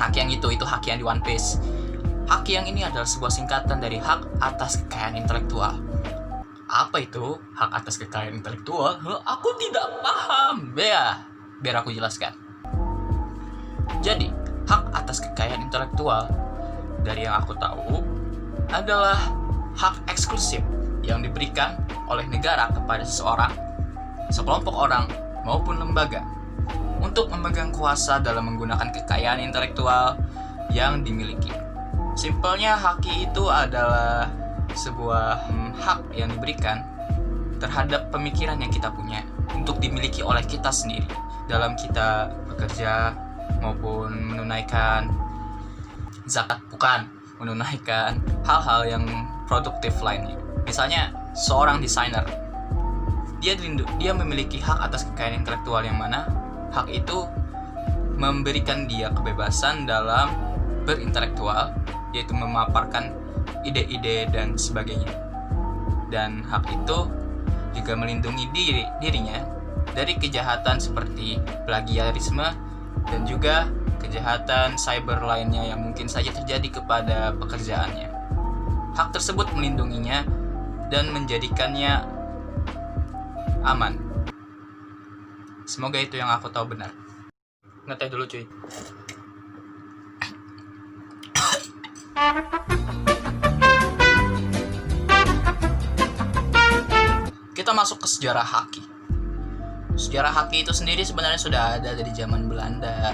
haki yang itu haki yang di One Piece. Haki yang ini adalah sebuah singkatan dari hak atas kekayaan intelektual. Apa itu hak atas kekayaan intelektual? Aku tidak paham. Biar aku jelaskan. Jadi, hak atas kekayaan intelektual dari yang aku tahu adalah hak eksklusif yang diberikan oleh negara kepada seseorang, sekelompok orang, maupun lembaga untuk memegang kuasa dalam menggunakan kekayaan intelektual yang dimiliki. Simpelnya, haki itu adalah sebuah hak yang diberikan terhadap pemikiran yang kita punya untuk dimiliki oleh kita sendiri dalam kita bekerja maupun menunaikan zakat, bukan menunaikan hal-hal yang produktif lainnya. Misalnya seorang desainer, dia memiliki hak atas kekayaan intelektual yang mana hak itu memberikan dia kebebasan dalam berintelektual, yaitu memaparkan ide-ide dan sebagainya. Dan hak itu juga melindungi dirinya dari kejahatan seperti plagiarisme dan juga kejahatan cyber lainnya yang mungkin saja terjadi kepada pekerjaannya. Hak tersebut melindunginya dan menjadikannya aman. Semoga itu yang aku tahu benar. Ngeteh dulu cuy. Kita masuk ke sejarah haki. Sejarah haki itu sendiri sebenarnya sudah ada dari zaman Belanda,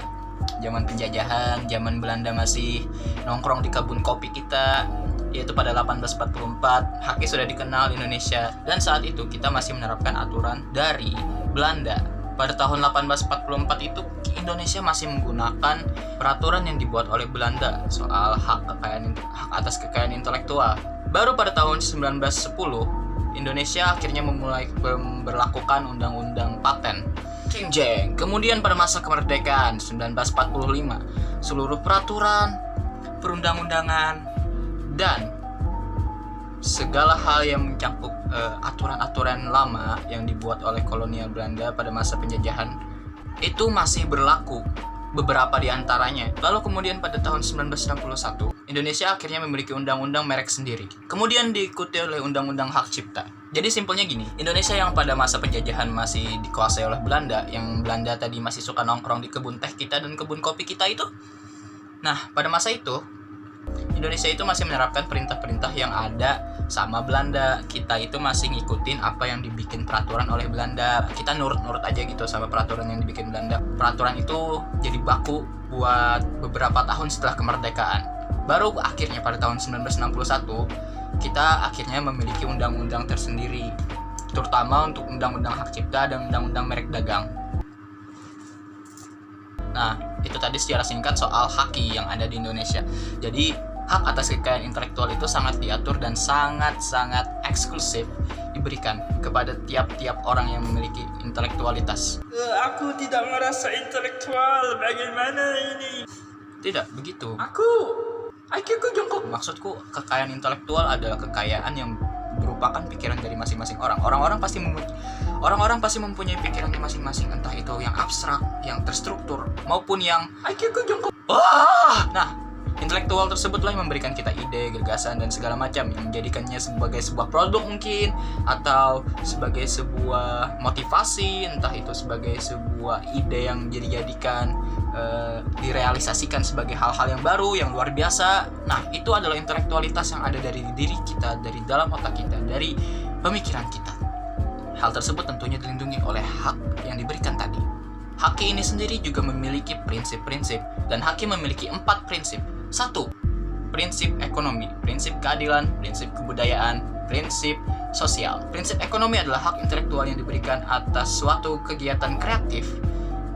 zaman penjajahan. Zaman Belanda masih nongkrong di kebun kopi kita, yaitu pada 1844. Haki sudah dikenal di Indonesia, dan saat itu kita masih menerapkan aturan dari Belanda. Pada tahun 1844 itu Indonesia masih menggunakan peraturan yang dibuat oleh Belanda soal hak atas kekayaan intelektual. Baru pada tahun 1910 Indonesia akhirnya memulai memberlakukan undang-undang paten. Jeng jeng. Kemudian pada masa kemerdekaan 1945, seluruh peraturan, perundang-undangan, dan segala hal yang mencakup aturan-aturan lama yang dibuat oleh kolonial Belanda pada masa penjajahan itu masih berlaku, beberapa di antaranya. Lalu kemudian pada tahun 1961, Indonesia akhirnya memiliki undang-undang merek sendiri. Kemudian diikuti oleh undang-undang hak cipta. Jadi simpelnya gini, Indonesia yang pada masa penjajahan masih dikuasai oleh Belanda, yang Belanda tadi masih suka nongkrong di kebun teh kita dan kebun kopi kita itu. Nah, pada masa itu, Indonesia itu masih menerapkan perintah-perintah yang ada sama Belanda. Kita itu masih ngikutin apa yang dibikin peraturan oleh Belanda. Kita nurut-nurut aja gitu sama peraturan yang dibikin Belanda. Peraturan itu jadi baku buat beberapa tahun setelah kemerdekaan. Baru akhirnya pada tahun 1961 kita akhirnya memiliki undang-undang tersendiri, terutama untuk undang-undang hak cipta dan undang-undang merek dagang. Nah, itu tadi secara singkat soal haki yang ada di Indonesia. Jadi hak atas kekayaan intelektual itu sangat diatur dan sangat-sangat eksklusif diberikan kepada tiap-tiap orang yang memiliki intelektualitas. Aku tidak merasa intelektual, bagaimana ini? Tidak begitu. IQ ku jongkok. Maksudku, kekayaan intelektual adalah kekayaan yang merupakan pikiran dari masing-masing orang. Orang-orang pasti mempunyai pikirannya masing-masing, entah itu yang abstrak, yang terstruktur, maupun yang IQ ku jongkok. Nah, intelektual tersebutlah yang memberikan kita ide, gagasan, dan segala macam yang menjadikannya sebagai sebuah produk mungkin, atau sebagai sebuah motivasi, entah itu sebagai sebuah ide yang dijadikan direalisasikan sebagai hal-hal yang baru, yang luar biasa. Nah, itu adalah intelektualitas yang ada dari diri kita, dari dalam otak kita, dari pemikiran kita. Hal tersebut tentunya dilindungi oleh hak yang diberikan tadi. Haki ini sendiri juga memiliki prinsip-prinsip, dan haki memiliki 4 prinsip. 1. Prinsip ekonomi, prinsip keadilan, prinsip kebudayaan, prinsip sosial. Prinsip ekonomi adalah hak intelektual yang diberikan atas suatu kegiatan kreatif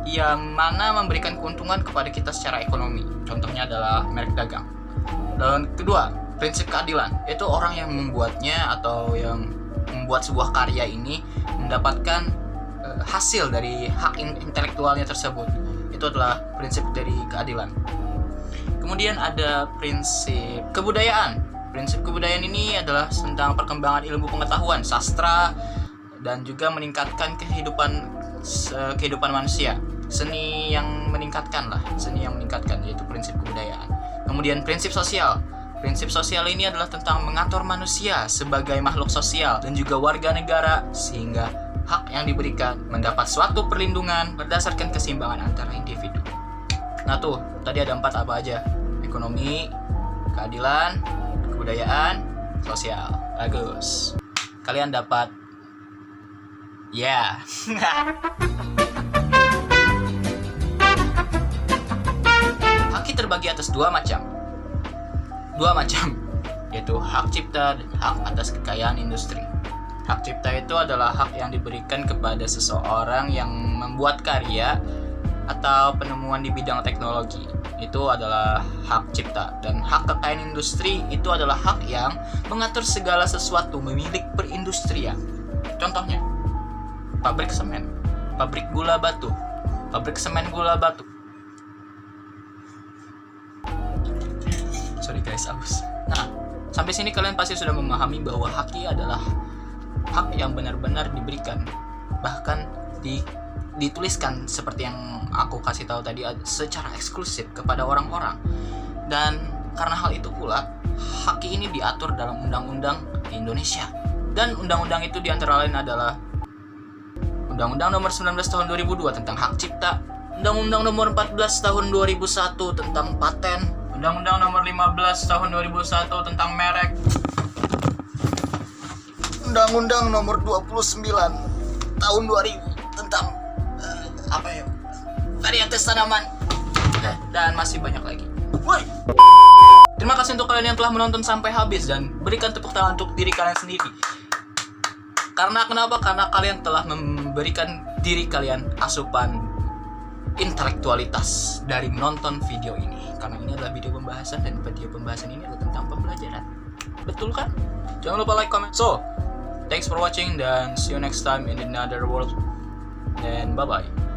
yang mana memberikan keuntungan kepada kita secara ekonomi. Contohnya adalah merek dagang. Dan kedua, prinsip keadilan, yaitu orang yang membuatnya atau yang membuat sebuah karya ini mendapatkan hasil dari hak intelektualnya tersebut. Itu adalah prinsip dari keadilan. Kemudian ada prinsip kebudayaan. Prinsip kebudayaan ini adalah tentang perkembangan ilmu pengetahuan, sastra, dan juga meningkatkan kehidupan manusia. seni yang meningkatkan yaitu prinsip kebudayaan. Kemudian prinsip sosial. Prinsip sosial ini adalah tentang mengatur manusia sebagai makhluk sosial dan juga warga negara, sehingga hak yang diberikan mendapat suatu perlindungan berdasarkan keseimbangan antara individu. Nah tuh, tadi ada 4 apa aja? Ekonomi, keadilan, kebudayaan, sosial. Bagus. Kalian dapat ya. Haki terbagi atas dua macam, yaitu hak cipta dan hak atas kekayaan industri. Hak cipta itu adalah hak yang diberikan kepada seseorang yang membuat karya atau penemuan di bidang teknologi. Itu adalah hak cipta. Dan hak kekayaan industri itu adalah hak yang mengatur segala sesuatu memilik perindustrian. Contohnya, pabrik semen, pabrik gula batu, pabrik semen gula batu. Sorry guys, aus. Nah, sampai sini kalian pasti sudah memahami bahwa haki adalah hak yang benar-benar diberikan, bahkan dituliskan seperti yang aku kasih tahu tadi secara eksklusif kepada orang-orang. Dan karena hal itu pula, haki ini diatur dalam undang-undang di Indonesia. Dan undang-undang itu diantara lain adalah Undang-Undang Nomor 19 Tahun 2002 tentang Hak Cipta, Undang-Undang Nomor 14 Tahun 2001 tentang paten, Undang-Undang Nomor 15 Tahun 2001 tentang merek, Undang-Undang Nomor 29 Tahun 2000 tentang varietas tanaman, dan masih banyak lagi. Woi. Terima kasih untuk kalian yang telah menonton sampai habis, dan berikan tepuk tangan untuk diri kalian sendiri. Karena kenapa? Karena kalian telah memberikan diri kalian asupan intelektualitas dari menonton video ini. Karena ini adalah video pembahasan, dan video pembahasan ini adalah tentang pembelajaran. Betul kan? Jangan lupa like, comment. So, thanks for watching, dan see you next time in another world. And bye-bye.